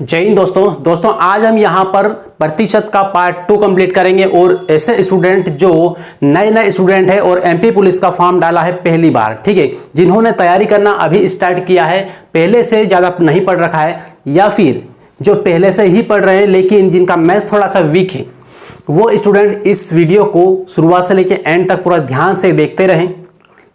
जय हिंद दोस्तों आज हम यहाँ पर प्रतिशत का पार्ट 2 कंप्लीट करेंगे। और ऐसे स्टूडेंट जो नए स्टूडेंट है और एमपी पुलिस का फॉर्म डाला है पहली बार, ठीक है, जिन्होंने तैयारी करना अभी स्टार्ट किया है, पहले से ज़्यादा नहीं पढ़ रखा है, या फिर जो पहले से ही पढ़ रहे हैं लेकिन जिनका मैथ्स थोड़ा सा वीक है, वो स्टूडेंट इस वीडियो को शुरुआत से लेकर एंड तक पूरा ध्यान से देखते रहें,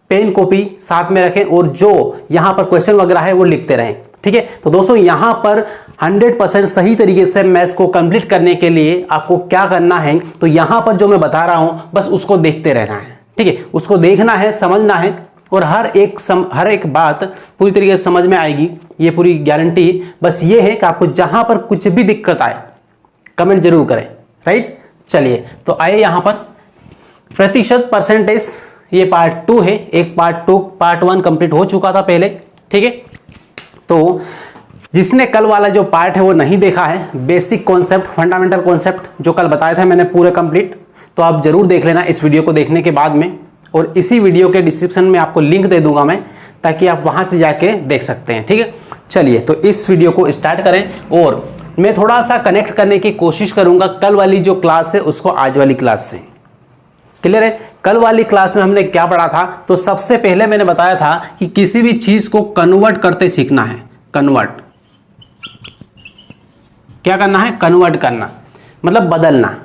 पेन कॉपी साथ में रखें और जो यहाँ पर क्वेश्चन वगैरह है वो लिखते रहें। ठीक है, तो दोस्तों यहाँ पर 100% सही तरीके से मैथ्स को कंप्लीट करने के लिए आपको क्या करना है, तो यहाँ पर जो मैं बता रहा हूँ बस उसको देखते रहना है। ठीक है, उसको देखना है, समझना है और हर एक बात पूरी तरीके से समझ में आएगी, ये पूरी गारंटी। बस ये है कि आपको जहाँ पर कुछ भी दिक्कत आए कमेंट जरूर करें। राइट, चलिए तो आइए यहाँ पर प्रतिशत परसेंटेज, ये पार्ट 2 है। एक पार्ट 1 कंप्लीट हो चुका था पहले। ठीक है, तो जिसने कल वाला जो पार्ट है वो नहीं देखा है, बेसिक कॉन्सेप्ट, फंडामेंटल कॉन्सेप्ट जो कल बताया था मैंने पूरे कंप्लीट, तो आप जरूर देख लेना इस वीडियो को देखने के बाद में। और इसी वीडियो के डिस्क्रिप्शन में आपको लिंक दे दूंगा मैं, ताकि आप वहां से जाके देख सकते हैं। ठीक है, चलिए तो इस वीडियो को स्टार्ट करें और मैं थोड़ा सा कनेक्ट करने की कोशिश करूंगा कल वाली जो क्लास है उसको आज वाली क्लास से। क्लियर है? कल वाली क्लास में हमने क्या पढ़ा था, तो सबसे पहले मैंने बताया था कि किसी भी चीज को कन्वर्ट करते सीखना है। कन्वर्ट क्या करना है? कन्वर्ट करना मतलब बदलना।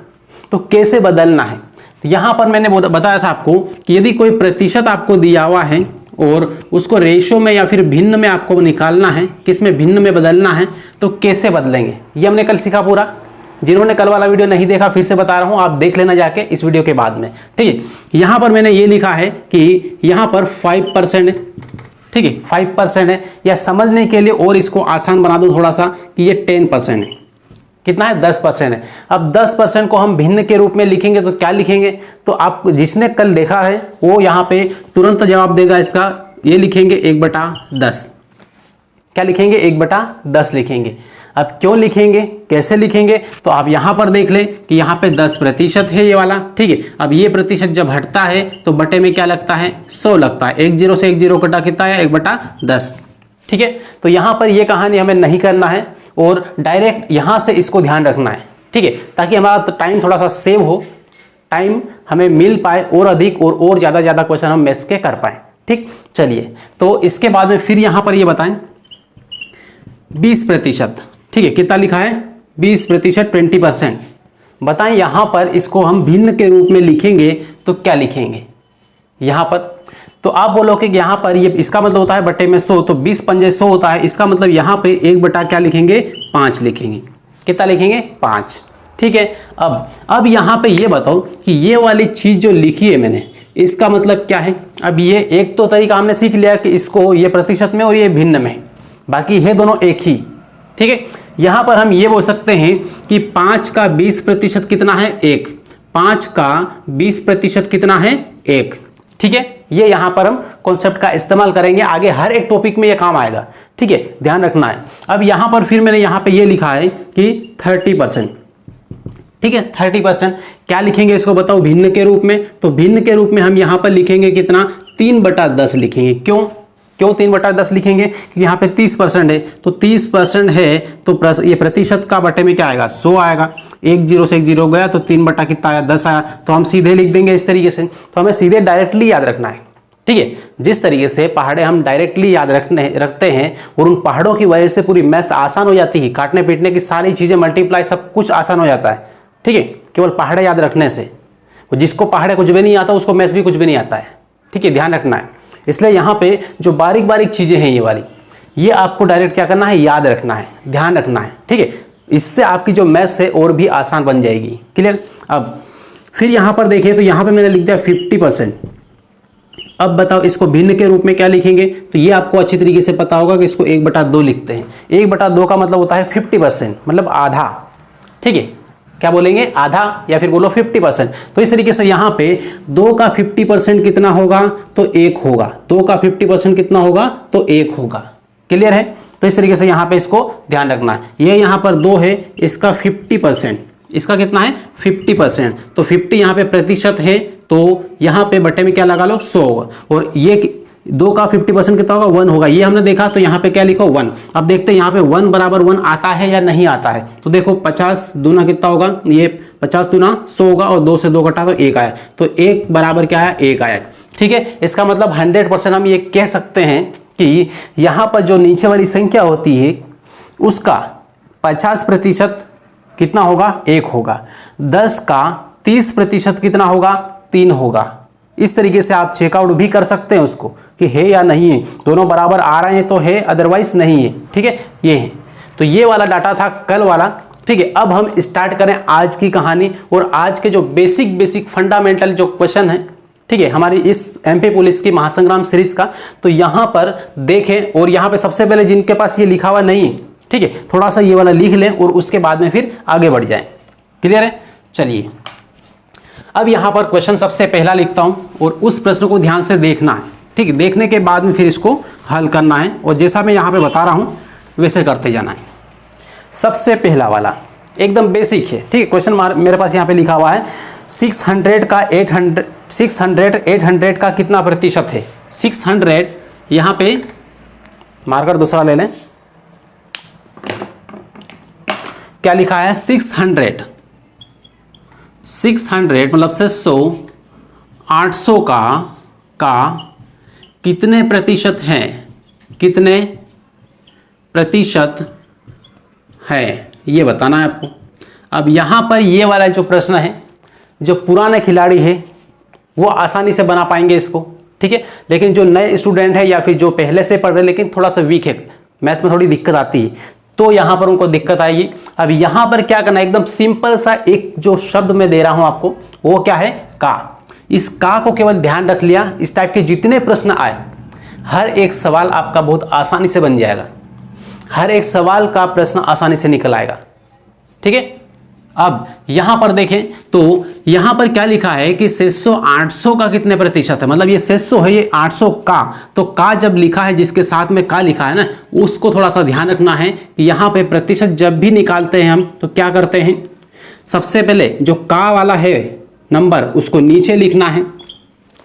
तो कैसे बदलना है, तो यहां पर मैंने बताया था आपको कि यदि कोई प्रतिशत आपको दिया हुआ है और उसको रेशो में या फिर भिन्न में आपको निकालना है, किसमें भिन्न में बदलना है, तो कैसे बदलेंगे, ये हमने कल सीखा पूरा। जिन्होंने कल वाला वीडियो नहीं देखा फिर से बता रहा हूं, आप देख लेना जाके इस वीडियो के बाद में। ठीक है, यहां पर मैंने ये लिखा है कि यहां पर 5% है। ठीक है, 5% है, या समझने के लिए और इसको आसान बना दो थोड़ा सा कि ये 10% है। कितना है? 10% है। अब 10% को हम भिन्न के रूप में लिखेंगे तो क्या लिखेंगे, तो आप जिसने कल देखा है वो यहाँ पे तुरंत जवाब देगा इसका। ये लिखेंगे 1/10। क्या लिखेंगे? 1/10 लिखेंगे। अब क्यों लिखेंगे, कैसे लिखेंगे, तो आप यहां पर देख लें कि यहां पे 10% है ये वाला। ठीक है, अब ये प्रतिशत जब हटता है तो बटे में क्या लगता है? 100 लगता है। 1 0 से 1 0 कटा कितना है? 1/10। ठीक है, तो यहां पर ये कहानी हमें नहीं करना है और डायरेक्ट यहां से इसको ध्यान रखना है। ठीक है, ताकि हमारा टाइम थोड़ा सा सेव हो, टाइम हमें मिल पाए और अधिक और ज्यादा क्वेश्चन हम मैथ्स के कर पाए। ठीक, चलिए तो इसके बाद में फिर यहां पर ये बताएं 20%। ठीक है, कितना लिखा है? 20%, 20%। बताएं यहां पर इसको हम भिन्न के रूप में लिखेंगे तो क्या लिखेंगे यहां पर, तो आप बोलोगे कि यहां पर ये इसका मतलब होता है बटे में 100, तो 20 पंजे 100 होता है। इसका मतलब यहां पे 1 क्या लिखेंगे? 5 लिखेंगे। कितना लिखेंगे? 5। ठीक है, अब यहां पे ये बताओ कि ये वाली चीज जो लिखी है मैंने, इसका मतलब क्या है। अब ये एक तो तरीका हमने सीख लिया कि इसको ये प्रतिशत में और ये भिन्न में, बाकी है दोनों एक ही। ठीक है, यहां पर हम ये बोल सकते हैं कि 5 का 20% कितना है? 1। 5 का 20% कितना है? 1। ठीक है, ये यहां पर हम कॉन्सेप्ट का इस्तेमाल करेंगे, आगे हर एक टॉपिक में ये काम आएगा। ठीक है, ध्यान रखना है। अब यहां पर फिर मैंने यहां पे ये लिखा है कि 30%। ठीक है, 30% क्या लिखेंगे इसको बताओ भिन्न के रूप में, तो भिन्न के रूप में हम यहां पर लिखेंगे कितना? 3/10 लिखेंगे। क्यों 3/10 लिखेंगे? क्योंकि यहाँ पे 30% है, तो 30% है तो ये प्रतिशत का बटे में क्या आएगा? 100 आएगा। 1 0 से 1 0 गया तो 3 कितना आया? 10 आया। तो हम सीधे लिख देंगे इस तरीके से। तो हमें सीधे डायरेक्टली याद रखना है। ठीक है, जिस तरीके से पहाड़े हम डायरेक्टली याद रखते हैं और उन पहाड़ों की वजह से पूरी मैथ्स आसान हो जाती है, काटने पीटने की सारी चीजें, मल्टीप्लाई सब कुछ आसान हो जाता है। ठीक है, केवल पहाड़े याद रखने से। जिसको पहाड़े कुछ भी नहीं आता उसको मैथ्स भी कुछ भी नहीं आता है। ठीक है, ध्यान रखना है। इसलिए यहाँ पे जो बारीक बारीक चीजें हैं ये वाली, ये आपको डायरेक्ट क्या करना है? याद रखना है, ध्यान रखना है। ठीक है, इससे आपकी जो मैथ्स है और भी आसान बन जाएगी। क्लियर? अब फिर यहाँ पर देखिए तो यहाँ पे मैंने लिख दिया 50%। अब बताओ इसको भिन्न के रूप में क्या लिखेंगे, तो ये आपको अच्छी तरीके से पता होगा कि इसको 1/2 लिखते हैं। 1/2 का मतलब होता है 50%, मतलब आधा। ठीक है, क्या बोलेंगे? आधा, या फिर बोलो 50%। तो इस तरीके से यहाँ पे 2 का 50% कितना होगा? तो 1 होगा। 2 का 50% कितना होगा? तो 1 होगा। क्लियर है? तो इस तरीके से यहाँ पे इसको ध्यान रखना है। ये यहाँ पर 2 है, इसका 50%, इसका कितना है? 50%। तो 50 यहाँ पे प्रतिशत है, तो यहाँ पे बटे में क्या लगा लो? 100 होगा। और ये 2 का 50% कितना होगा 1 होगा, ये हमने देखा। तो यहाँ पे क्या लिखो 1। अब देखते हैं यहाँ पे 1 बराबर 1 आता है या नहीं आता है। तो देखो 50 दूना कितना होगा, ये 50 दूना 100 होगा और 2 से 2 घटा तो 1 आया। तो 1 बराबर क्या है 1 आया। ठीक है, इसका मतलब 100% हम ये कह सकते हैं कि यहाँ पर जो नीचे वाली संख्या होती है उसका 50% कितना होगा 1 होगा, 10 का 30% कितना होगा 3 होगा। इस तरीके से आप चेकआउट भी कर सकते हैं उसको कि है या नहीं है, दोनों बराबर आ रहे हैं तो है, अदरवाइज नहीं है। ठीक है, ये है। तो ये वाला डाटा था कल वाला। ठीक है, अब हम स्टार्ट करें आज की कहानी और आज के जो बेसिक फंडामेंटल जो क्वेश्चन है, ठीक है, हमारी इस एमपी पुलिस की महासंग्राम सीरीज का। तो यहां पर देखें, और यहां पे सबसे पहले जिनके पास ये लिखा हुआ नहीं है, ठीक है, थोड़ा सा ये वाला लिख लें और उसके बाद में फिर आगे बढ़ जाएं। क्लियर है? चलिए, अब यहां पर क्वेश्चन सबसे पहला लिखता हूं और उस प्रश्न को ध्यान से देखना है। ठीक है, देखने के बाद में फिर इसको हल करना है और जैसा मैं यहां पे बता रहा हूं वैसे करते जाना है। सबसे पहला वाला एकदम बेसिक है। ठीक है, क्वेश्चन मेरे पास यहाँ पे लिखा हुआ है 600 का कितना प्रतिशत है। 600 यहाँ पे मार्कर दूसरा ले लें, क्या लिखा है 600 मतलब से 100 800 का कितने प्रतिशत है, कितने प्रतिशत है ये बताना है आपको। अब यहाँ पर ये वाला जो प्रश्न है, जो पुराने खिलाड़ी है वो आसानी से बना पाएंगे इसको। ठीक है, लेकिन जो नए स्टूडेंट है या फिर जो पहले से पढ़ रहे लेकिन थोड़ा सा वीक है, मैथ्स में थोड़ी दिक्कत आती है, तो यहाँ पर उनको दिक्कत आएगी। अब यहाँ पर क्या करना है, एकदम सिंपल सा एक जो शब्द मैं दे रहा हूँ आपको, वो क्या है का। इस का को केवल ध्यान रख लिया, इस टाइप के जितने प्रश्न आए हर एक सवाल आपका बहुत आसानी से बन जाएगा, हर एक सवाल का प्रश्न आसानी से निकल आएगा। ठीक है, अब यहां पर देखें तो यहां पर क्या लिखा है कि 600 800 का कितने प्रतिशत है, मतलब ये 600 है, ये 800 का। तो का जब लिखा है, जिसके साथ में का लिखा है ना, उसको थोड़ा सा ध्यान रखना है कि यहां पे प्रतिशत जब भी निकालते हैं हम तो क्या करते हैं, सबसे पहले जो का वाला है नंबर उसको नीचे लिखना है।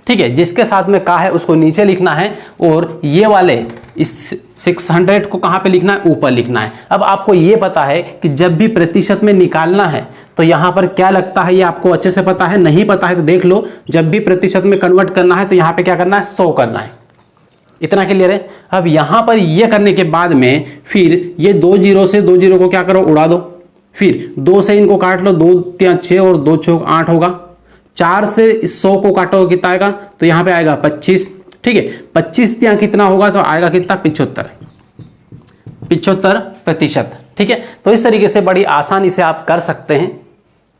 ठीक है, जिसके साथ में का है उसको नीचे लिखना है और ये वाले इस 600 को कहाँ पे लिखना है, ऊपर लिखना है। अब आपको ये पता है कि जब भी प्रतिशत में निकालना है तो यहाँ पर क्या लगता है, ये आपको अच्छे से पता है। नहीं पता है तो देख लो, जब भी प्रतिशत में कन्वर्ट करना है तो यहाँ पे क्या करना है 100 करना है। इतना क्लियर है? अब यहाँ पर ये करने के बाद में फिर ये 2 0 से 2 0 को क्या करो, उड़ा दो। फिर 2 से इनको काट लो, 2 3 6 और 2 6 8 होगा। 4 से 100 को काटो कितना आएगा, तो यहाँ पे आएगा 25। ठीक है, 25 यहाँ कितना होगा, तो आएगा कितना 75%। ठीक है, तो इस तरीके से बड़ी आसानी से आप कर सकते हैं,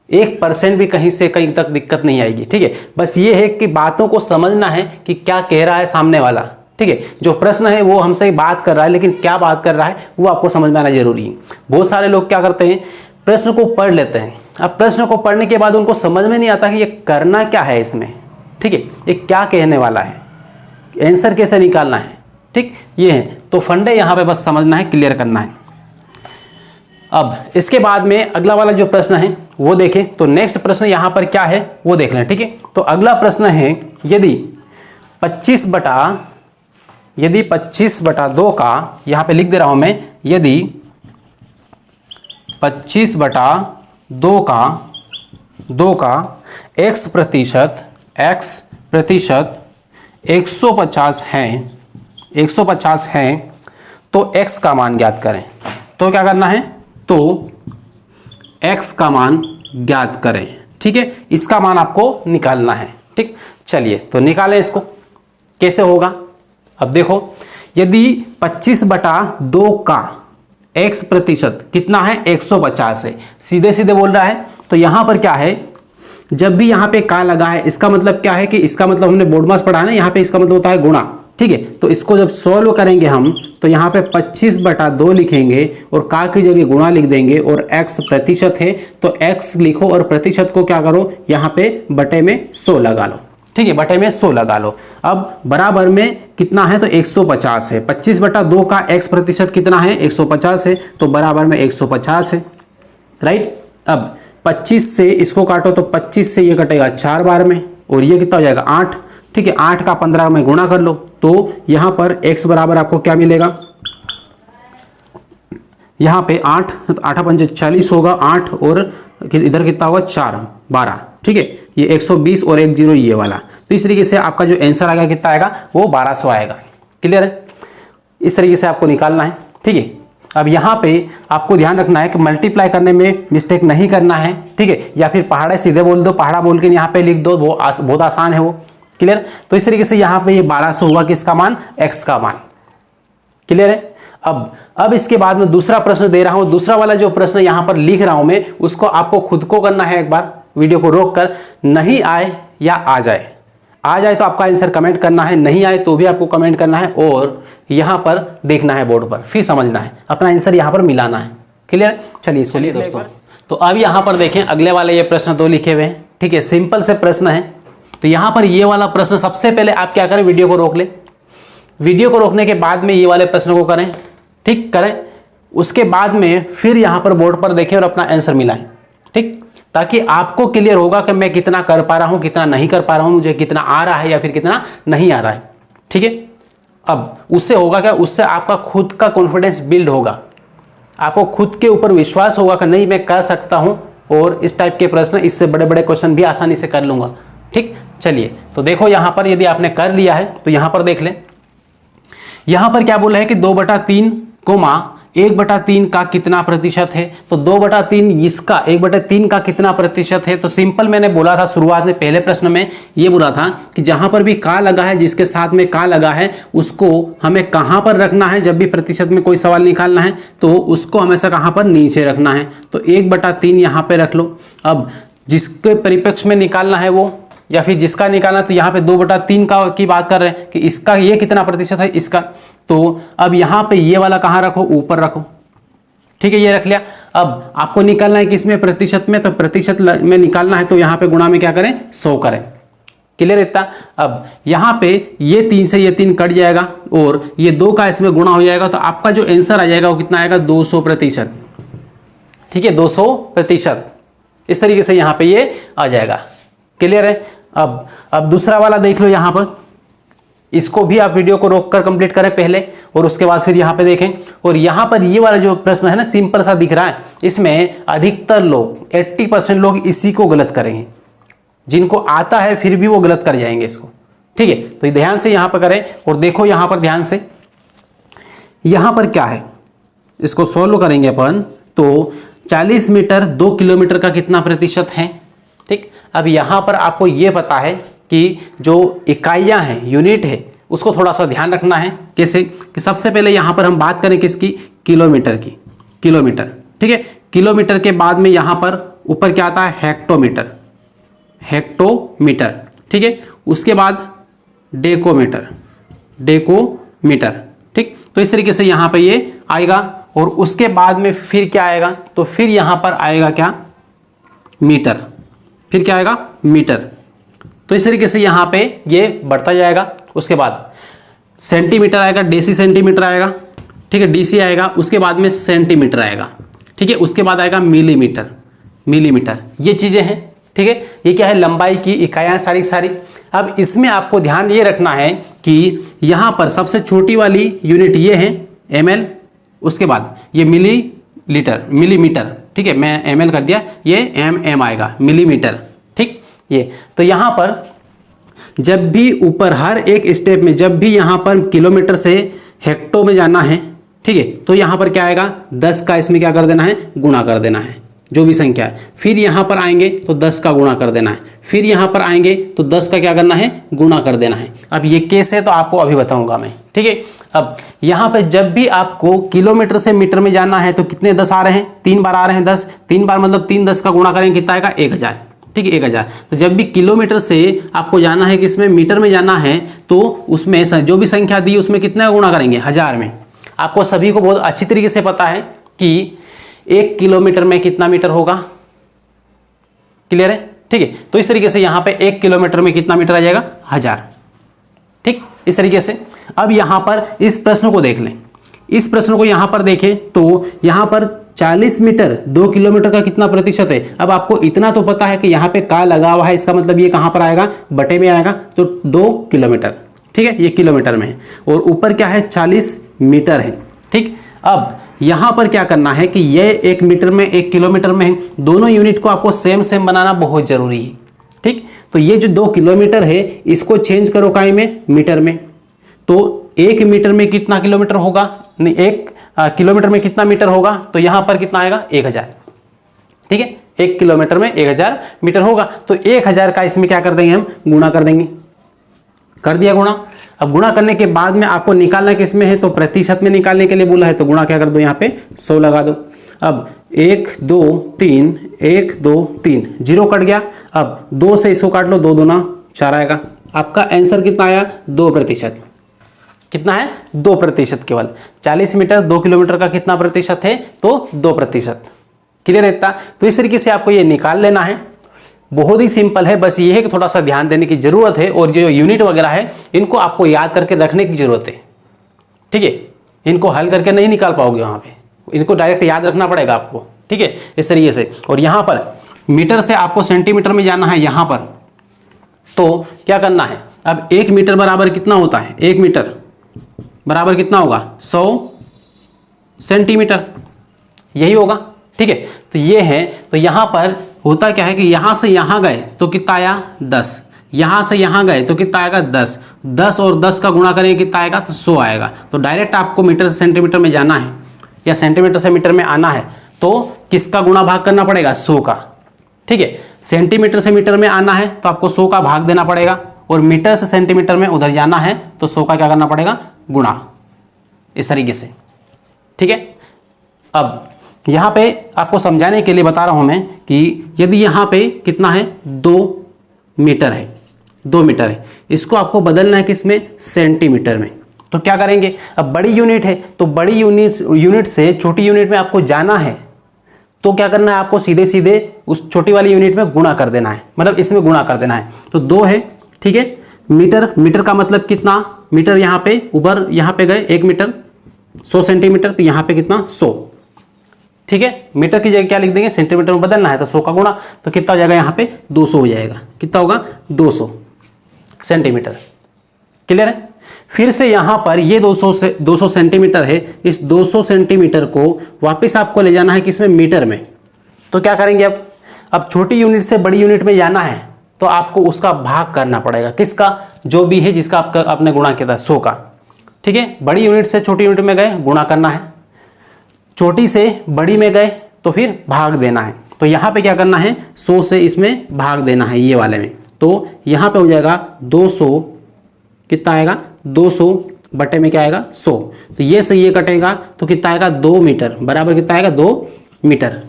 1% भी कहीं से कहीं तक दिक्कत नहीं आएगी। ठीक है, बस ये है कि बातों को समझना है कि क्या कह रहा है सामने वाला। ठीक है, जो प्रश्न है वो हमसे बात कर रहा है, लेकिन क्या बात कर रहा है वो आपको समझ में आना जरूरी है। बहुत सारे लोग क्या करते हैं, प्रश्न को पढ़ लेते हैं। अब प्रश्न को पढ़ने के बाद उनको समझ में नहीं आता कि ये करना क्या है इसमें। ठीक है, ये क्या कहने वाला है, आंसर कैसे निकालना है। ठीक, ये है। तो फंडे यहाँ पे बस समझना है, क्लियर करना है। अब इसके बाद में अगला वाला जो प्रश्न है वो देखें। तो नेक्स्ट प्रश्न यहाँ पर क्या है वो देख लें। ठीक है, तो अगला प्रश्न है, यदि 25/2 का, यहाँ पे लिख दे रहा हूँ मैं, यदि 25/2 का x प्रतिशत 150 है तो x का मान ज्ञात करें। तो क्या करना है, तो x का मान ज्ञात करें। ठीक है, इसका मान आपको निकालना है। ठीक, चलिए तो निकालें इसको। कैसे होगा, अब देखो, यदि 25/2 का x प्रतिशत कितना है 150 है, सीधे सीधे बोल रहा है। तो यहां पर क्या है, जब भी यहाँ पे का लगा है इसका मतलब क्या है कि इसका मतलब हमने बोर्ड मास पढ़ा है ना, यहाँ पे इसका मतलब होता है गुणा। ठीक है, तो इसको जब सॉल्व करेंगे हम तो यहाँ पे 25/2 लिखेंगे और का की जगह गुणा लिख देंगे और x प्रतिशत है तो x लिखो और प्रतिशत को क्या करो, यहाँ पे बटे में 100 लगा लो। ठीक है, बटे में 100 लगा लो। अब बराबर में कितना है, तो 150 है। 25/2 का x प्रतिशत कितना है 150 है, तो बराबर में 150 है। राइट, अब 25 से इसको काटो तो 25 से ये कटेगा 4 बार में और ये कितना हो जाएगा 8। ठीक है, 8 का 15 में गुणा कर लो तो यहाँ पर x बराबर आपको क्या मिलेगा, यहाँ पे 8 8 पंजे 40 होगा, 8 और इधर कितना होगा 4 12, ठीक है, ये 120 और 1 0 ये वाला। तो इस तरीके से आपका जो आंसर आएगा कितना आएगा, वो 1200 आएगा। क्लियर है, इस तरीके से आपको निकालना है। ठीक है, अब यहाँ पे आपको ध्यान रखना है कि मल्टीप्लाई करने में मिस्टेक नहीं करना है। ठीक है, या फिर पहाड़ा सीधे बोल दो, पहाड़ा बोल के यहाँ पे लिख दो, वो बहुत आसान है वो। क्लियर, तो इस तरीके से यहाँ पे ये 1200 हुआ किसका मान, x का मान। क्लियर है। अब इसके बाद में दूसरा प्रश्न दे रहा हूं, दूसरा वाला जो प्रश्न यहां पर लिख रहा हूं मैं, उसको आपको खुद को करना है। एक बार वीडियो को रोक कर, नहीं आए या आ जाए, आ जाए तो आपका आंसर कमेंट करना है, नहीं आए तो भी आपको कमेंट करना है, और यहां पर देखना है बोर्ड पर, फिर समझना है, अपना आंसर यहां पर मिलाना है। क्लियर, चलिए इसको लिए दोस्तों। तो अब यहां पर देखें, अगले वाले ये प्रश्न 2 लिखे हुए हैं। ठीक है, सिंपल से प्रश्न है। तो यहां पर ये वाला प्रश्न सबसे पहले आप क्या करें, वीडियो को रोक ले, वीडियो को रोकने के बाद में ये वाले प्रश्न को करें, ठीक करें, उसके बाद में फिर यहां पर बोर्ड पर देखें और अपना आंसर मिलाएं। ठीक, ताकि आपको क्लियर होगा कि मैं कितना कर पा रहा हूं, कितना नहीं कर पा रहा हूं, मुझे कितना आ रहा है या फिर कितना नहीं आ रहा है। ठीक है, अब उससे होगा क्या, उससे आपका खुद का कॉन्फिडेंस बिल्ड होगा, आपको खुद के ऊपर विश्वास होगा कि नहीं मैं कर सकता हूं, और इस टाइप के प्रश्न, इससे बड़े बड़े क्वेश्चन भी आसानी से कर लूंगा। ठीक, चलिए तो देखो यहां पर यदि आपने कर लिया है तो यहां पर देख लें, यहां पर क्या बोला है कि 2/3 कोमा 1/3 का कितना प्रतिशत है। तो 2/3 इसका 1/3 का कितना प्रतिशत है। तो सिंपल मैंने बोला था शुरुआत में, पहले प्रश्न में ये बोला था कि जहां पर भी का लगा है, जिसके साथ में का लगा है, उसको हमें कहां पर रखना है। जब भी प्रतिशत में कोई सवाल निकालना है तो उसको हमेशा कहां पर, नीचे रखना है। तो 1/3 यहां पर रख लो। अब जिसके परिप्रेक्ष्य में निकालना है वो, या फिर जिसका निकालना, तो यहाँ पे 2/3 का की बात कर रहे हैं कि इसका ये कितना प्रतिशत है, इसका। तो अब यहाँ पे ये वाला कहाँ रखो, ऊपर रखो। ठीक है, ये रख लिया। अब आपको निकालना है किसमें, प्रतिशत में। तो प्रतिशत में निकालना है तो यहाँ पे गुणा में क्या करें, 100 करें। क्लियर इतना। अब यहाँ पे ये 3 से ये 3 कट जाएगा और ये 2 का इसमें गुणा हो जाएगा, तो आपका जो आंसर आ जाएगा वो कितना आएगा, 200%। ठीक है, 200%। इस तरीके से यहाँ पे ये आ जाएगा। क्लियर है। अब दूसरा वाला देख लो यहां पर, इसको भी आप वीडियो को रोककर कंप्लीट करें पहले, और उसके बाद फिर यहां पे देखें। और यहां पर ये वाला जो प्रश्न है ना, सिंपल सा दिख रहा है, इसमें अधिकतर लोग 80% लोग इसी को गलत करेंगे। जिनको आता है फिर भी वो गलत कर जाएंगे इसको। ठीक है, तो ध्यान से यहां पर करें और देखो यहां पर ध्यान से, यहां पर क्या है, इसको सोल्व करेंगे अपन। तो 40 मीटर 2 किलोमीटर का कितना प्रतिशत है। ठीक, अब यहां पर आपको यह पता है कि जो इकाइयां हैं, यूनिट है, उसको थोड़ा सा ध्यान रखना है। कैसे कि सबसे पहले यहां पर हम बात करें किसकी, किलोमीटर की। किलोमीटर, ठीक है, किलोमीटर के बाद में यहां पर ऊपर क्या आता है, हेक्टोमीटर। हेक्टोमीटर, ठीक है, उसके बाद डेकोमीटर। डेकोमीटर, ठीक। तो इस तरीके से यहां पर ये आएगा, और उसके बाद में फिर क्या आएगा, तो फिर यहां पर आएगा क्या, मीटर। फिर क्या आएगा, मीटर। तो इस तरीके से यहां पे ये बढ़ता जाएगा। उसके बाद सेंटीमीटर आएगा, डेसी सेंटीमीटर आएगा। ठीक है, डीसी आएगा, उसके बाद में सेंटीमीटर आएगा। ठीक है, उसके बाद आएगा मिलीमीटर। मिलीमीटर, ये चीजें हैं। ठीक है, ये क्या है, लंबाई की इकाइयां सारी सारी। अब इसमें आपको ध्यान ये रखना है कि यहां पर सबसे छोटी वाली यूनिट ये है ml, उसके बाद ये मिलीलीटर, मिलीमीटर। ठीक है, मैं ml कर दिया, ये mm आएगा, मिलीमीटर। ठीक, ये तो यहां पर जब भी ऊपर हर एक स्टेप में, जब भी यहां पर किलोमीटर से हेक्टो में जाना है, ठीक है, तो यहां पर क्या आएगा, 10 का इसमें क्या कर देना है, गुणा कर देना है, जो भी संख्या है। फिर यहां पर आएंगे तो 10 का गुणा कर देना है। फिर यहां पर आएंगे तो 10 का क्या करना है, गुणा कर देना है। अब ये कैसे, तो आपको अभी बताऊंगा मैं। ठीक है, अब यहां पे जब भी आपको किलोमीटर से मीटर में जाना है तो कितने 10 आ रहे हैं, 3 बार आ रहे हैं 10। 3 बार मतलब 3 10 का गुणा करेंगे कितना आएगा, 1000। ठीक है, 1000। तो जब भी किलोमीटर से आपको जाना है, किसमें, मीटर में जाना है, तो उसमें जो भी संख्या दी उसमें कितना गुणा करेंगे, 1000 में। आपको सभी को बहुत अच्छी तरीके से पता है कि 1 किलोमीटर में कितना मीटर होगा। क्लियर है। ठीक है, तो इस तरीके से यहां पे 1 किलोमीटर में कितना मीटर आ जाएगा, 1000। ठीक, इस तरीके से। अब यहां पर इस प्रश्न को देख लें। इस प्रश्न को यहां पर देखें तो यहां पर 40 मीटर 2 किलोमीटर का कितना प्रतिशत है। अब आपको इतना तो पता है कि यहाँ पे का लगा हुआ है, इसका मतलब ये कहाँ पर आएगा, बटे में आएगा, तो 2 किलोमीटर, ठीक है, ये किलोमीटर में है, और ऊपर क्या है 40 मीटर है, ठीक। अब यहाँ पर क्या करना है कि ये 1 मीटर में 1 किलोमीटर में है, दोनों यूनिट को आपको सेम सेम बनाना बहुत जरूरी है, ठीक। तो ये जो 2 किलोमीटर है इसको चेंज करो काय में, मीटर में, तो 1 मीटर में कितना किलोमीटर होगा, नहीं 1 किलोमीटर में कितना मीटर होगा, तो यहां पर कितना आएगा 1000, ठीक है, 1 किलोमीटर में 1000 मीटर होगा, तो 1000 का इसमें क्या कर देंगे हम, गुणा कर देंगे, कर दिया गुणा। अब गुणा करने के बाद में आपको निकालना किसमें है, तो प्रतिशत में निकालने के लिए बोला है, तो गुणा क्या कर दो, यहाँ पे 100 लगा दो। अब 1 2 3 1 2 3 जीरो कट गया, अब 2 से इसको काट लो, 2 दूना 4 आएगा। आपका आंसर कितना आया, 2%, कितना है 2%, केवल 40 मीटर 2 किलोमीटर का कितना प्रतिशत है, तो 2%, क्लियर है इतना। तो इस तरीके से आपको ये निकाल लेना है, बहुत ही सिंपल है, बस ये है कि थोड़ा सा ध्यान देने की जरूरत है, और जो यूनिट वगैरह है इनको आपको याद करके रखने की जरूरत है, ठीक है, इनको हल करके नहीं निकाल पाओगे वहां पे, इनको डायरेक्ट याद रखना पड़ेगा आपको, ठीक है, इस तरीके से। और यहां पर मीटर से आपको सेंटीमीटर में जाना है, यहां पर तो क्या करना है, अब 1 मीटर बराबर कितना होता है, 1 मीटर बराबर कितना होगा, 100 सेंटीमीटर, यही होगा, ठीक है। तो ये है, तो यहां पर होता क्या है कि यहां से यहां गए तो कितना आया 10, यहां से यहां गए तो कितना आएगा 10, 10 और 10 का गुणा करेंगे कितना आएगा, तो 100 आएगा। तो डायरेक्ट आपको मीटर से सेंटीमीटर में जाना है या सेंटीमीटर से मीटर में आना है, तो किसका गुणा भाग करना पड़ेगा, 100 का, ठीक है। सेंटीमीटर से मीटर में आना है तो आपको 100 का भाग देना पड़ेगा, और मीटर से सेंटीमीटर में उधर जाना है तो 100 का क्या करना पड़ेगा, गुणा, इस तरीके से, ठीक है। अब यहां पे आपको समझाने के लिए बता रहा हूं मैं कि यदि यहां पे कितना है, 2 मीटर है, 2 मीटर है, इसको आपको बदलना है किसमें, सेंटीमीटर में। तो क्या करेंगे, अब बड़ी यूनिट है तो बड़ी यूनिट से छोटी यूनिट में आपको जाना है, तो क्या करना है, आपको सीधे सीधे उस छोटी वाली यूनिट में गुणा कर देना है, मतलब इसमें गुणा कर देना है। तो 2 है, ठीक है, मीटर, मीटर का मतलब कितना, मीटर यहाँ पे ऊपर यहाँ पे गए 1 मीटर 100 सेंटीमीटर, तो यहाँ पे कितना 100, ठीक है। मीटर की जगह क्या लिख देंगे, सेंटीमीटर में बदलना है तो 100 का गुणा, तो कितना हो जाएगा, यहाँ पे 200 हो जाएगा, कितना होगा 200 सेंटीमीटर, क्लियर है। फिर से यहाँ पर ये 200 सेंटीमीटर है, इस 200 सेंटीमीटर को वापस आपको ले जाना है किसमें, मीटर में। तो क्या करेंगे, अब छोटी यूनिट से बड़ी यूनिट में जाना है तो आपको उसका भाग करना पड़ेगा, किसका, जो भी है जिसका आपने गुणा किया था 100 का, ठीक है। बड़ी यूनिट से छोटी यूनिट में गए, गुणा करना है, छोटी से बड़ी में गए तो फिर भाग देना है। तो यहाँ पे क्या करना है, 100 से इसमें भाग देना है, ये वाले में, तो यहाँ पे हो जाएगा 200, कितना आएगा 200 बटे में क्या आएगा 100, तो ये से ये कटेगा तो कितना आएगा 2 मीटर, बराबर कितना आएगा 2 मीटर,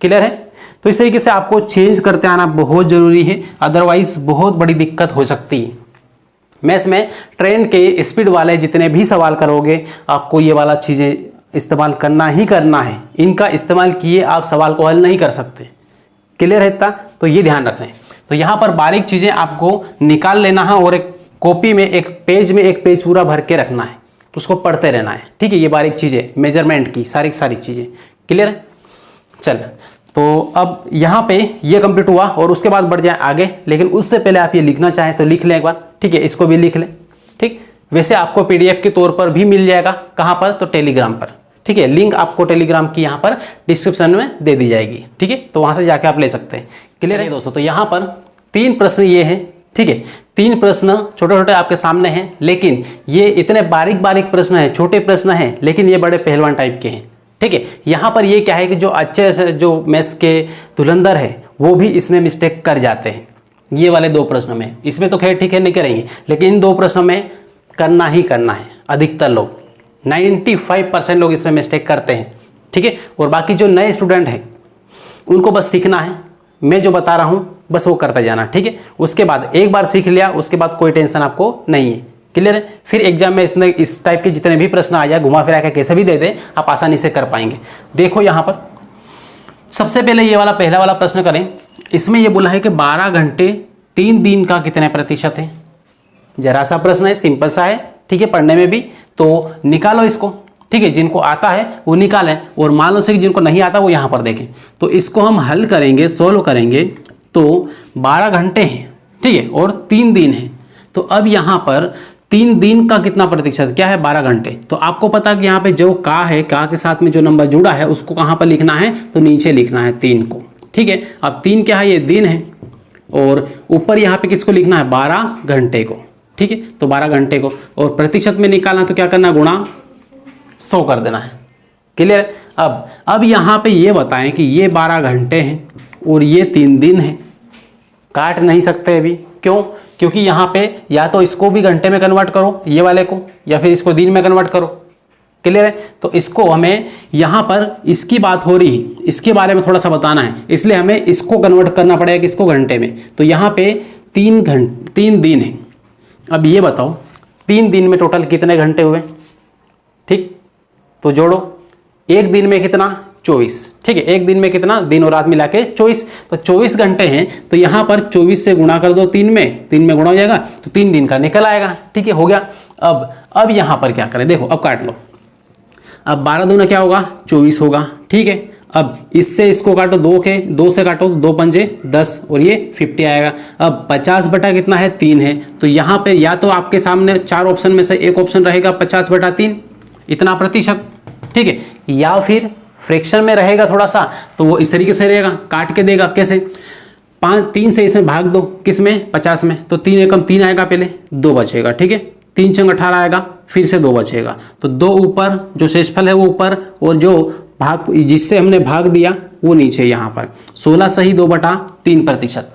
क्लियर है। तो इस तरीके से आपको चेंज करते आना बहुत जरूरी है, अदरवाइज बहुत बड़ी दिक्कत हो सकती है। मैथ्स में ट्रेन के स्पीड वाले जितने भी सवाल करोगे, आपको ये वाला चीज़ें इस्तेमाल करना ही करना है, इनका इस्तेमाल किए आप सवाल को हल नहीं कर सकते, क्लियर है इतना, तो ये ध्यान रखें। तो यहाँ पर बारीक चीज़ें आपको निकाल लेना है, और एक कॉपी में एक पेज पूरा भर के रखना है, तो उसको पढ़ते रहना है, ठीक है। ये बारीक चीज़ें मेजरमेंट की सारी चीज़ें, क्लियर है। चल, तो अब यहाँ पे ये कंप्लीट हुआ, और उसके बाद बढ़ जाए आगे, लेकिन उससे पहले आप ये लिखना चाहें तो लिख लें एक बार, ठीक है, इसको भी लिख लें, ठीक। वैसे आपको पीडीएफ के तौर पर भी मिल जाएगा, कहाँ पर, तो टेलीग्राम पर, ठीक है। लिंक आपको टेलीग्राम की यहाँ पर डिस्क्रिप्शन में दे दी जाएगी, ठीक है, तो वहाँ से जाके आप ले सकते हैं, क्लियर है दोस्तों। तो यहाँ पर 3 प्रश्न ये हैं, ठीक है, 3 प्रश्न छोटे छोटे आपके सामने हैं, लेकिन ये इतने बारीक प्रश्न हैं, छोटे प्रश्न हैं, लेकिन ये बड़े पहलवान टाइप के हैं, ठीक है। यहाँ पर ये क्या है कि जो अच्छे से जो मैथ्स के धुरंधर है वो भी इसमें मिस्टेक कर जाते हैं, ये वाले 2 प्रश्न में। इसमें तो खैर ठीक है, नहीं करेंगे, लेकिन इन 2 प्रश्नों में करना ही करना है। अधिकतर लोग 95% लोग इसमें मिस्टेक करते हैं, ठीक है। और बाकी जो नए स्टूडेंट हैं उनको बस सीखना है, मैं जो बता रहा हूँ बस वो करते जाना, ठीक है। उसके बाद एक बार सीख लिया, उसके बाद कोई टेंशन आपको नहीं है, क्लियर है। फिर एग्जाम में इस टाइप के जितने भी प्रश्न आ जाए, घुमा फिरा के कैसे भी दे दें, आप आसानी से कर पाएंगे। देखो यहाँ पर सबसे पहले ये वाला पहला वाला प्रश्न करें। इसमें ये बोला है कि 12 घंटे 3 दिन का कितने प्रतिशत है। जरा सा प्रश्न है, सिंपल सा है, ठीक है, पढ़ने में भी। तो निकालो इसको। ठीक है, जिनको आता है वो निकालें, और मान लो से कि जिनको नहीं आता वो यहाँ पर देखें। तो इसको हम हल करेंगे, सोल्व करेंगे तो 12 घंटे हैं, ठीक है, और 3 दिन है। तो अब यहाँ पर 3 दिन का कितना प्रतिशत क्या है, 12 घंटे। तो आपको पता कि यहाँ पे जो का है, का के साथ में जो नंबर जुड़ा है उसको कहाँ पर लिखना है, तो नीचे लिखना है 3 को, ठीक है। अब 3 क्या है, ये दिन है, और ऊपर यहाँ पे किसको लिखना है, 12 घंटे को, ठीक है। तो 12 घंटे को, और प्रतिशत में निकालना तो क्या करना, गुणा 100 कर देना है। क्लियर। अब यहाँ पे ये बताएं कि ये 12 घंटे हैं और ये 3 दिन है, काट नहीं सकते अभी, क्यों, क्योंकि यहाँ पे या तो इसको भी घंटे में कन्वर्ट करो ये वाले को, या फिर इसको दिन में कन्वर्ट करो। क्लियर है। तो इसको हमें यहाँ पर इसकी बात हो रही है, इसके बारे में थोड़ा सा बताना है, इसलिए हमें इसको कन्वर्ट करना पड़ेगा किसको, घंटे में। तो यहाँ पे 3 दिन है। अब ये बताओ 3 दिन में टोटल कितने घंटे हुए, ठीक। तो जोड़ो, एक दिन में कितना, 24, ठीक है। एक दिन में कितना, दिन और रात मिला के 24, तो 24 घंटे हैं। तो यहाँ पर 24 से गुणा कर दो 3 में गुणा हो जाएगा, तो 3 दिन का निकल आएगा, ठीक है, हो गया। अब यहाँ पर क्या करें, देखो अब काट लो। अब 12 दूना क्या होगा, 24 होगा, ठीक है। अब इससे इसको काटो, 2 से काटो, 2 पंजे 10, और ये 50 आएगा। अब 50 बटा कितना है, 3 है। तो यहाँ पे या तो आपके सामने 4 ऑप्शन में से एक ऑप्शन रहेगा 50 बटा 3, इतना प्रतिशत, ठीक है। या फिर फ्रैक्शन में रहेगा थोड़ा सा, तो वो इस तरीके से रहेगा, काट के देगा। कैसे, 3 से इसमें भाग दो, किस में, 50 में। तो 3 एकम 3 आएगा, पहले 2 बचेगा, ठीक है। 3 चंग 18 आएगा, फिर से 2 बचेगा, तो 2 ऊपर, जो शेषफल है वो ऊपर, और जो भाग जिससे हमने भाग दिया वो नीचे। यहाँ पर 16 सही 2 बटा 3 प्रतिशत,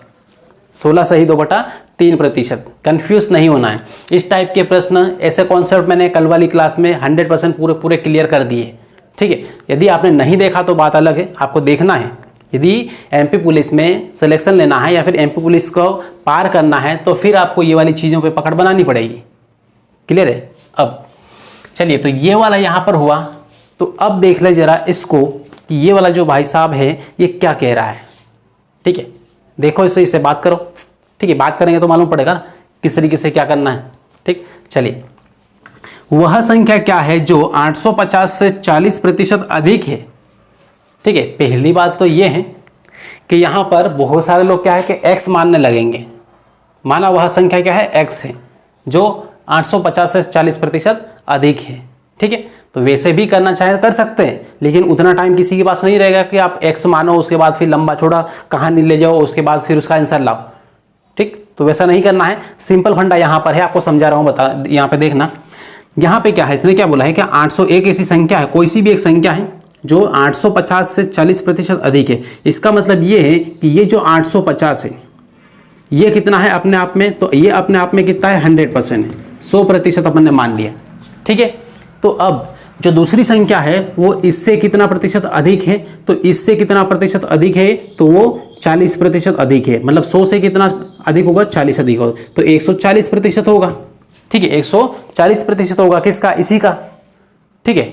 16 सही 2 बटा 3 प्रतिशत। कन्फ्यूज नहीं होना है। इस टाइप के प्रश्न, ऐसे कॉन्सेप्ट मैंने कल वाली क्लास में 100% पूरे क्लियर कर दिए, ठीक है। यदि आपने नहीं देखा तो बात अलग है, आपको देखना है। यदि एमपी पुलिस में सिलेक्शन लेना है या फिर एमपी पुलिस को पार करना है, तो फिर आपको ये वाली चीज़ों पे पकड़ बनानी पड़ेगी। क्लियर है। अब चलिए, तो ये वाला यहाँ पर हुआ। तो अब देख ले जरा इसको कि ये वाला जो भाई साहब है ये क्या कह रहा है, ठीक है। देखो इससे बात करो, ठीक है। बात करेंगे तो मालूम पड़ेगा किस तरीके से क्या करना है, ठीक। चलिए, वह संख्या क्या है जो 850 से 40% अधिक है, ठीक है। पहली बात तो ये है कि यहाँ पर बहुत सारे लोग क्या है कि x मानने लगेंगे। माना वह संख्या क्या है, x है, जो 850 से 40% अधिक है, ठीक है। तो वैसे भी करना चाहे कर सकते हैं, लेकिन उतना टाइम किसी के पास नहीं रहेगा कि आप x मानो, उसके बाद फिर लंबा चौड़ा कहानी ले जाओ, उसके बाद फिर उसका आंसर लाओ, ठीक। तो वैसा नहीं करना है। सिंपल फंडा यहाँ पर है, आपको समझा रहा हूँ, बता। यहाँ पे देखना, यहाँ पे क्या है, इसने क्या बोला है कि 801 ऐसी संख्या है, कोई सी भी एक संख्या है जो 850 से 40% अधिक है। इसका मतलब ये है कि ये जो 850 है ये कितना है अपने आप में, तो ये अपने आप में कितना है, 100% है, 100% अपन ने मान लिया, ठीक है। तो अब जो दूसरी संख्या है वो इससे कितना प्रतिशत अधिक है, तो इससे कितना प्रतिशत अधिक है, तो वो 40% अधिक है। मतलब 100 से कितना अधिक होगा, 40 अधिक होगा, तो 140% होगा, ठीक है। 140% होगा किसका, इसी का, ठीक है।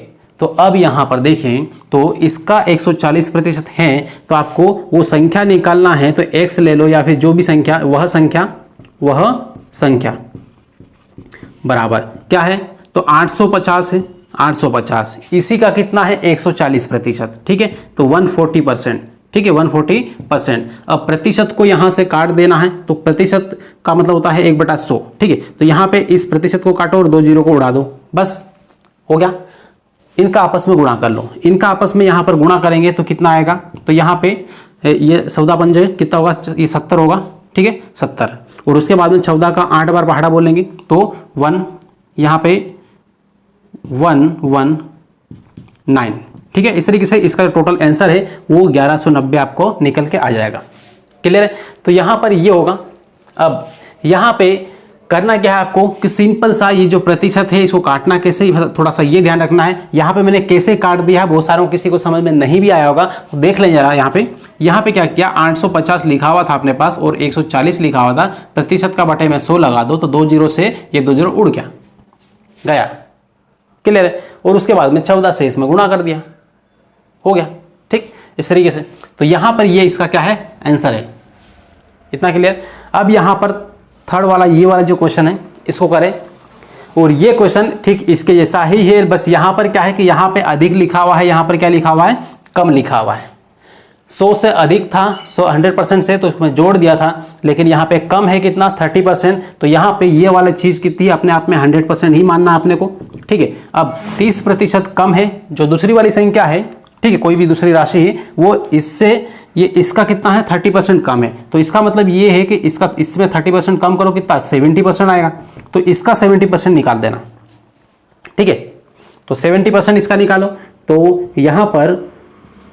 तो अब यहाँ पर देखें तो इसका 140% है, तो आपको वो संख्या निकालना है, तो x ले लो या फिर जो भी संख्या, वह संख्या बराबर क्या है, तो 850 है, 850 इसी का कितना है, 140%, ठीक है। तो 140%, ठीक है, 140%। अब प्रतिशत को यहाँ से काट देना है, तो प्रतिशत का मतलब होता है 1/100, ठीक है। तो यहाँ पे इस प्रतिशत को काटो और 2 जीरो को उड़ा दो, बस हो गया। इनका आपस में गुणा कर लो, इनका आपस में यहाँ पर गुणा करेंगे तो कितना आएगा, तो यहाँ पे ये 14 पंजे कितना होगा, ये 70 होगा, ठीक है, 70। और उसके बाद में 14 का 8 बार पहाड़ा बोलेंगे तो 1, यहाँ पे 119, ठीक है। इस तरीके से इसका टोटल आंसर है वो 1190 आपको निकल के आ जाएगा। क्लियर है। तो यहाँ पर ये होगा। अब यहाँ पे करना क्या है आपको कि सिंपल सा ये जो प्रतिशत है इसको काटना कैसे, थोड़ा सा ये ध्यान रखना है। यहाँ पे मैंने कैसे काट दिया है, बहुत सारों किसी को समझ में नहीं भी आया होगा, तो देख लें जरा। यहाँ पे क्या किया, 850 लिखा हुआ था अपने पास और 140 लिखा हुआ था, प्रतिशत का बटे में 100 लगा दो, तो 2 जीरो से ये 2 जीरो उड़ गया। क्लियर है। और उसके बाद में 14 से इसमें गुणा कर दिया, हो गया, ठीक, इस तरीके से। तो यहाँ पर ये इसका क्या है, आंसर है। इतना क्लियर। अब यहाँ पर थर्ड वाला, ये वाला जो क्वेश्चन है इसको करें। और ये क्वेश्चन ठीक इसके जैसा ही है, बस यहाँ पर क्या है कि यहाँ पे अधिक लिखा हुआ है, यहाँ पर क्या लिखा हुआ है, कम लिखा हुआ है। 100 से अधिक था, 100% से, तो उसमें जोड़ दिया था, लेकिन यहाँ पे कम है कितना, 30%। तो यहाँ पे ये वाला चीज़ कितनी है, अपने आप में 100% ही मानना है अपने को, ठीक है। अब 30% कम है जो दूसरी वाली संख्या है, ठीक है, कोई भी दूसरी राशि है, वो इससे ये इसका कितना है, 30% कम है। तो इसका मतलब ये है कि इसका इसमें 30% कम करो कितना, 70% आएगा। तो इसका 70% निकाल देना, ठीक है। तो 70% इसका निकालो, तो यहाँ पर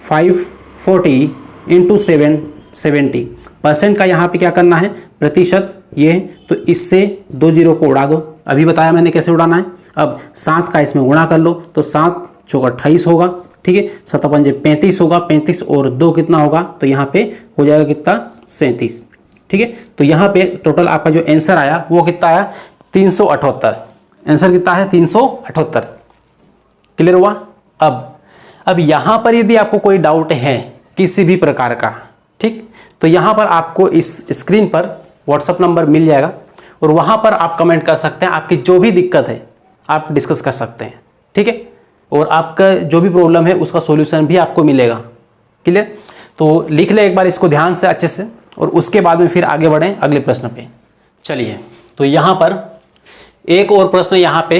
540 इंटू 70% का यहाँ पे क्या करना है, प्रतिशत ये है, तो इससे 2 जीरो को उड़ा दो। अभी बताया मैंने कैसे उड़ाना है। अब 7 का इसमें गुणा कर लो, तो 7 चौका 28 होगा, ठीक है। 7 पंजे 35 होगा, 35 और 2 कितना होगा, तो यहाँ पे हो जाएगा कितना, 37, ठीक है। तो यहाँ पे टोटल आपका जो आंसर आया वो कितना आया, 378। आंसर कितना है, 378। क्लियर हुआ। अब यहाँ पर यदि आपको कोई डाउट है किसी भी प्रकार का, ठीक, तो यहाँ पर आपको इस स्क्रीन पर व्हाट्सअप नंबर मिल जाएगा और वहाँ पर आप कमेंट कर सकते हैं, आपकी जो भी दिक्कत है आप डिस्कस कर सकते हैं, ठीक है। और आपका जो भी प्रॉब्लम है उसका सॉल्यूशन भी आपको मिलेगा। क्लियर। तो लिख ले एक बार इसको ध्यान से अच्छे से, और उसके बाद में फिर आगे बढ़ें अगले प्रश्न पे। चलिए, तो यहाँ पर एक और प्रश्न यहाँ पे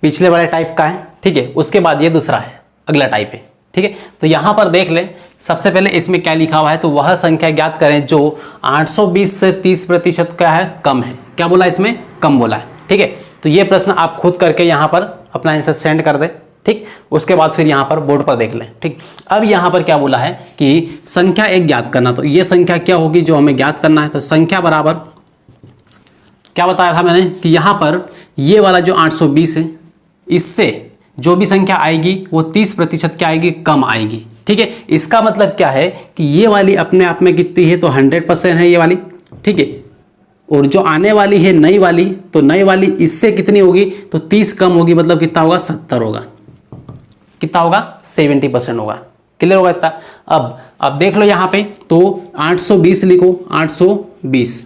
पिछले वाले टाइप का है, ठीक है, उसके बाद ये दूसरा है, अगला टाइप है, ठीक है। तो यहाँ पर देख ले, सबसे पहले इसमें क्या लिखा हुआ है, तो वह संख्या ज्ञात करें जो 820 से 30% क्या है, कम है। क्या बोला इसमें, कम बोला है, ठीक है। तो ये प्रश्न आप खुद करके यहाँ पर अपना आंसर सेंड कर दे, ठीक। उसके बाद फिर यहाँ पर बोर्ड पर देख लें, ठीक। अब यहाँ पर क्या बोला है कि संख्या एक ज्ञात करना, तो ये संख्या क्या होगी जो हमें ज्ञात करना है। तो संख्या बराबर क्या बताया था मैंने कि यहाँ पर ये वाला जो 820 है, इससे जो भी संख्या आएगी वो 30% क्या आएगी, कम आएगी, ठीक है। इसका मतलब क्या है कि ये वाली अपने आप में कितनी है, तो 100% है ये वाली, ठीक है। और जो आने वाली है नई वाली, तो नई वाली इससे कितनी होगी, तो 30 कम होगी, मतलब कितना होगा, 70 होगा। कितना होगा, 70% होगा। क्लियर होगा इतना। अब देख लो यहाँ पे, तो 820 लिखो, 820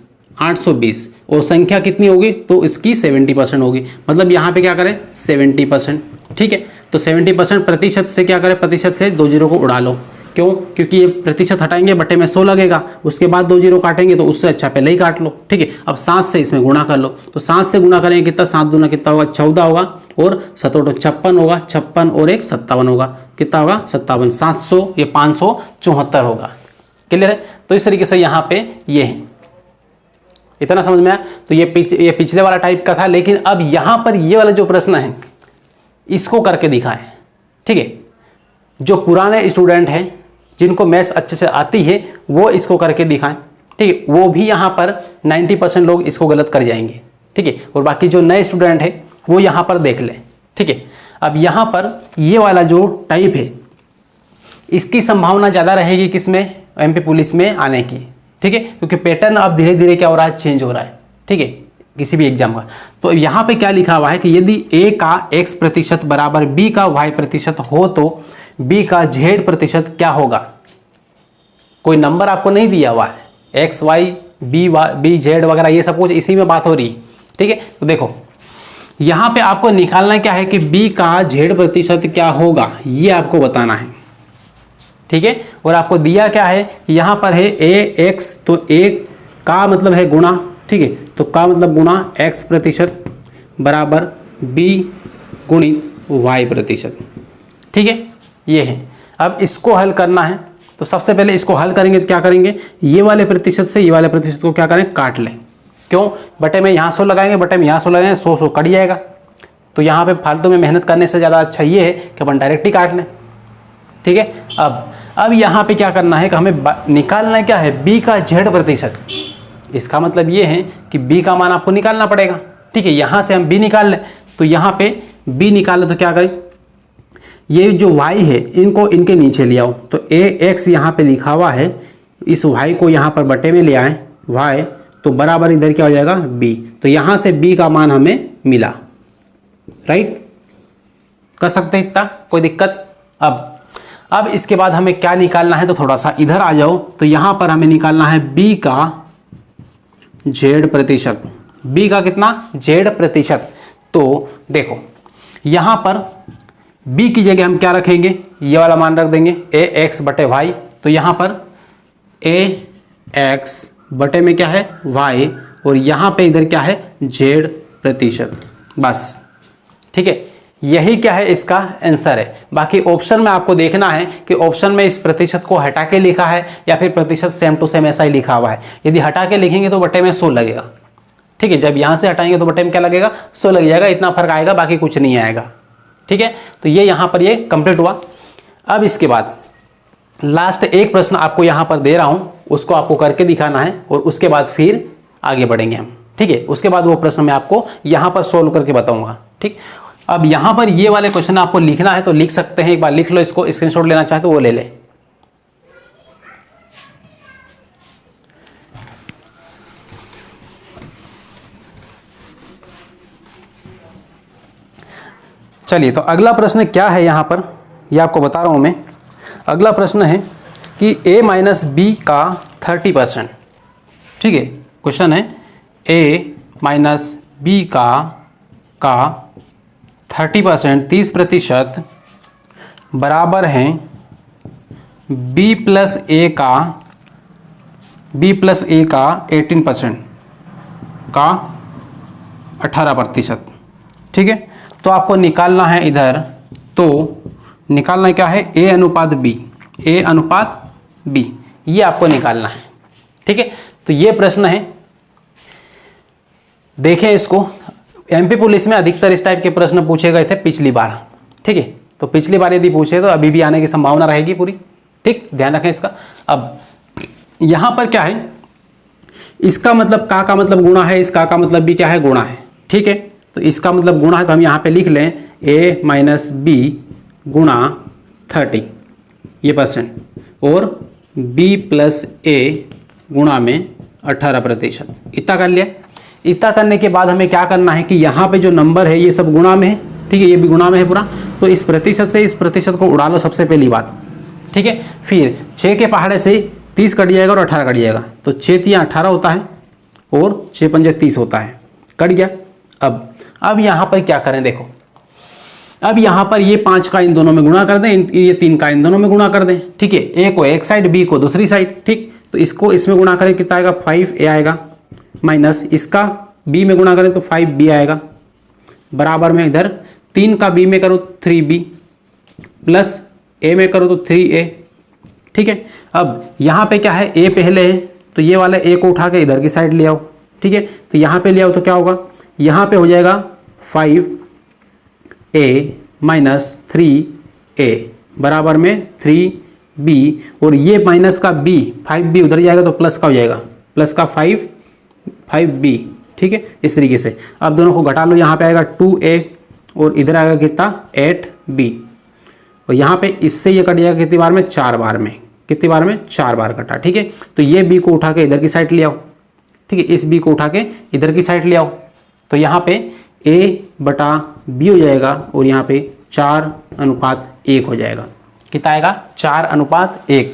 और संख्या कितनी होगी, तो इसकी 70% होगी, मतलब यहाँ पे क्या करें, 70%, ठीक है। तो 70% प्रतिशत से क्या करें, प्रतिशत से 2 जीरो को उड़ा लो। क्यों, क्योंकि ये प्रतिशत हटाएंगे बटे में 100 लगेगा, उसके बाद 2 जीरो काटेंगे, तो उससे अच्छा पहले ही काट लो, ठीक है। अब 7 से इसमें गुणा कर लो, तो 7 से गुणा करेंगे कितना, 7 दूना कितना होगा, 14 होगा, और 7 56 होगा, 56 और 1 57 होगा, कितना होगा, 57। 700 ये 574 होगा। क्लियर है। तो इस तरीके से यहाँ पे ये है, इतना समझ में आया। तो ये पिछले वाला टाइप का था, लेकिन अब यहाँ पर ये वाला जो प्रश्न है इसको करके दिखाएं, ठीक है। जो पुराने स्टूडेंट हैं जिनको मैथ्स अच्छे से आती है वो इसको करके दिखाएं, ठीक है। वो भी यहाँ पर 90% लोग इसको गलत कर जाएंगे, ठीक है। और बाकी जो नए स्टूडेंट है वो यहाँ पर देख लें, ठीक है। अब यहाँ पर ये वाला जो टाइप है इसकी संभावना ज़्यादा रहेगी किसमें, एमपी पुलिस में आने की, ठीक है, क्योंकि पैटर्न अब धीरे धीरे क्या हो रहा है, चेंज हो रहा है, ठीक है, किसी भी एग्जाम का। तो यहाँ पे क्या लिखा हुआ है कि यदि a का x% बराबर b का y% हो तो b का z% क्या होगा। कोई नंबर आपको नहीं दिया हुआ है, x y b z वगैरह ये सब कुछ इसी में बात हो रही, ठीक है। तो देखो यहाँ पे आपको निकालना क्या है कि b का z% क्या होगा, ये आपको बताना है, ठीक है। और आपको दिया क्या है, यहाँ पर है ax, तो a का मतलब है गुणा, ठीक है, तो का मतलब गुणा x% बराबर b गुणित y%, ठीक है, ये है। अब इसको हल करना है, तो सबसे पहले इसको हल करेंगे तो क्या करेंगे, ये वाले प्रतिशत से ये वाले प्रतिशत को क्या करें, काट लें। क्यों, बटे में यहाँ 100 लगाएंगे, बटे में यहाँ 100 लगाएंगे, 100 कट जाएगा। तो यहाँ पे फालतू में मेहनत करने से ज़्यादा अच्छा ये है कि अपन डायरेक्ट ही काट लें, ठीक है। अब यहाँ पे क्या करना है कि हमें निकालना क्या है, b का z%। इसका मतलब ये है कि b का मान आपको निकालना पड़ेगा, ठीक है। यहाँ से हम b निकाल लें, तो यहाँ पे b निकाले तो क्या करें, ये जो y है इनको इनके नीचे ले आओ, तो ax यहाँ पे लिखा हुआ है, इस y को यहाँ पर बटे में ले आए y, तो बराबर इधर क्या हो जाएगा b, तो यहाँ से b का मान हमें मिला, राइट। कर सकते हैं इतना, कोई दिक्कत। अब इसके बाद हमें क्या निकालना है, तो थोड़ा सा इधर आ जाओ, तो यहाँ पर हमें निकालना है b का z%। b का कितना, z%। तो देखो यहाँ पर b की जगह हम क्या रखेंगे, ये वाला मान रख देंगे ax बटे y। तो यहाँ पर ax बटे में क्या है y, और यहाँ पे इधर क्या है z%, बस ठीक है। यही क्या है इसका आंसर है। बाकी ऑप्शन में आपको देखना है कि ऑप्शन में इस प्रतिशत को हटा के लिखा है या फिर प्रतिशत सेम टू सेम ऐसा ही लिखा हुआ है। यदि हटा के लिखेंगे तो बटे में 100 लगेगा, ठीक है। जब यहाँ से हटाएंगे तो बटे में क्या लगेगा 100 लग जाएगा, इतना फर्क आएगा, बाकी कुछ नहीं आएगा, ठीक है। तो ये यहाँ पर ये कंप्लीट हुआ। अब इसके बाद लास्ट एक प्रश्न आपको यहाँ पर दे रहा हूँ, उसको आपको करके दिखाना है और उसके बाद फिर आगे बढ़ेंगे हम, ठीक है। उसके बाद वो प्रश्न मैं आपको यहाँ पर सोल्व करके बताऊंगा, ठीक। अब यहाँ पर ये वाले क्वेश्चन आपको लिखना है तो लिख सकते हैं, एक बार लिख लो इसको, स्क्रीनशॉट लेना चाहे तो वो ले ले। चलिए, तो अगला प्रश्न क्या है यहाँ पर, ये आपको बता रहा हूँ मैं। अगला प्रश्न है कि a माइनस बी का 30%, ठीक है। क्वेश्चन है a माइनस बी का 30%, 30% बराबर है b प्लस a का 18% का 18%, ठीक है। तो आपको निकालना है इधर, तो निकालना क्या है a अनुपात b, ये आपको निकालना है, ठीक है। तो ये प्रश्न है, देखें इसको। एमपी पुलिस में अधिकतर इस टाइप के प्रश्न पूछे गए थे पिछली बार, ठीक है। तो पिछली बार यदि पूछे तो अभी भी आने की संभावना रहेगी पूरी, ठीक, ध्यान रखें इसका। अब यहां पर क्या है, इसका मतलब का मतलब गुणा है, इसका का मतलब भी क्या है गुणा है, ठीक है। तो इसका मतलब गुणा है तो हम यहाँ पे लिख लें a माइनस बी गुणा 30 ये %, और b प्लस a गुणा में 18%, इतना कर लिया। इतना करने के बाद हमें क्या करना है कि यहाँ पे जो नंबर है ये सब गुणा में है, ठीक है, ये भी गुणा में है पूरा। तो इस प्रतिशत से इस प्रतिशत को उड़ा लो सबसे पहली बात, ठीक है। फिर 6 के पहाड़े से 30 कट जाएगा और 18 कट जाएगा, तो 6 3 18 होता है और 6 5 30 होता है, कट गया। अब यहाँ पर क्या करें, देखो अब यहाँ पर ये 5 का इन दोनों में गुणा कर दें, ये 3 का इन दोनों में गुणा कर दें, ठीक है। a को एक साइड, b को दूसरी साइड, ठीक। तो इसको इसमें गुणा करें कितना आएगा 5a आएगा, माइनस इसका b में गुणा करें तो 5b आएगा, बराबर में इधर 3 का b में करो 3b, प्लस a में करो तो 3a, ठीक है। अब यहाँ पे क्या है a पहले है, तो ये वाला a को उठा के इधर की साइड ले आओ, ठीक है। तो यहाँ पे ले आओ तो क्या होगा, यहाँ पे हो जाएगा 5a माइनस 3a बराबर में 3b, और ये माइनस का b 5b उधर जाएगा तो प्लस का हो जाएगा, प्लस का 5b, ठीक है। इस तरीके से अब दोनों को घटा लो, यहाँ पे आएगा 2a और इधर आएगा कितना 8b, और यहाँ पे इससे ये कट जाएगा कितनी बार में 4 बार में, कितनी बार में 4 बार कटा, ठीक है। तो ये b को उठा के इधर की साइड ले आओ, ठीक है, इस b को उठा के इधर की साइड ले आओ, तो यहाँ पे a बटा b हो जाएगा और यहाँ पे 4:1 हो जाएगा, कितना आएगा 4:1,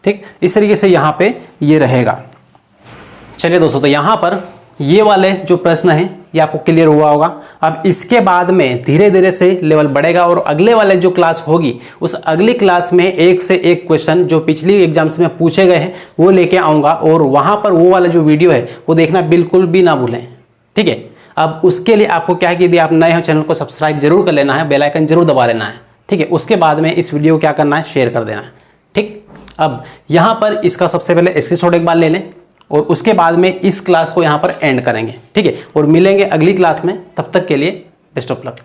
ठीक। इस तरीके से यहाँ पे ये रहेगा। चलिए दोस्तों, तो यहाँ पर ये वाले जो प्रश्न हैं ये आपको क्लियर हुआ होगा। अब इसके बाद में धीरे धीरे से लेवल बढ़ेगा और अगले वाले जो क्लास होगी उस अगली क्लास में एक से एक क्वेश्चन जो पिछली एग्जाम्स में पूछे गए हैं वो लेके आऊँगा, और वहाँ पर वो वाला जो वीडियो है वो देखना बिल्कुल भी ना भूलें, ठीक है। अब उसके लिए आपको क्या है कि यदि आप नए हो चैनल को सब्सक्राइब जरूर कर लेना है, बेल आइकन जरूर दबा लेना है, ठीक है। उसके बाद में इस वीडियो को क्या करना है, शेयर कर देना है, ठीक। अब यहाँ पर इसका सबसे पहले स्क्रीनशॉट एक बार ले लें और उसके बाद में इस क्लास को यहाँ पर एंड करेंगे, ठीक है। और मिलेंगे अगली क्लास में, तब तक के लिए बेस्ट ऑफ लक।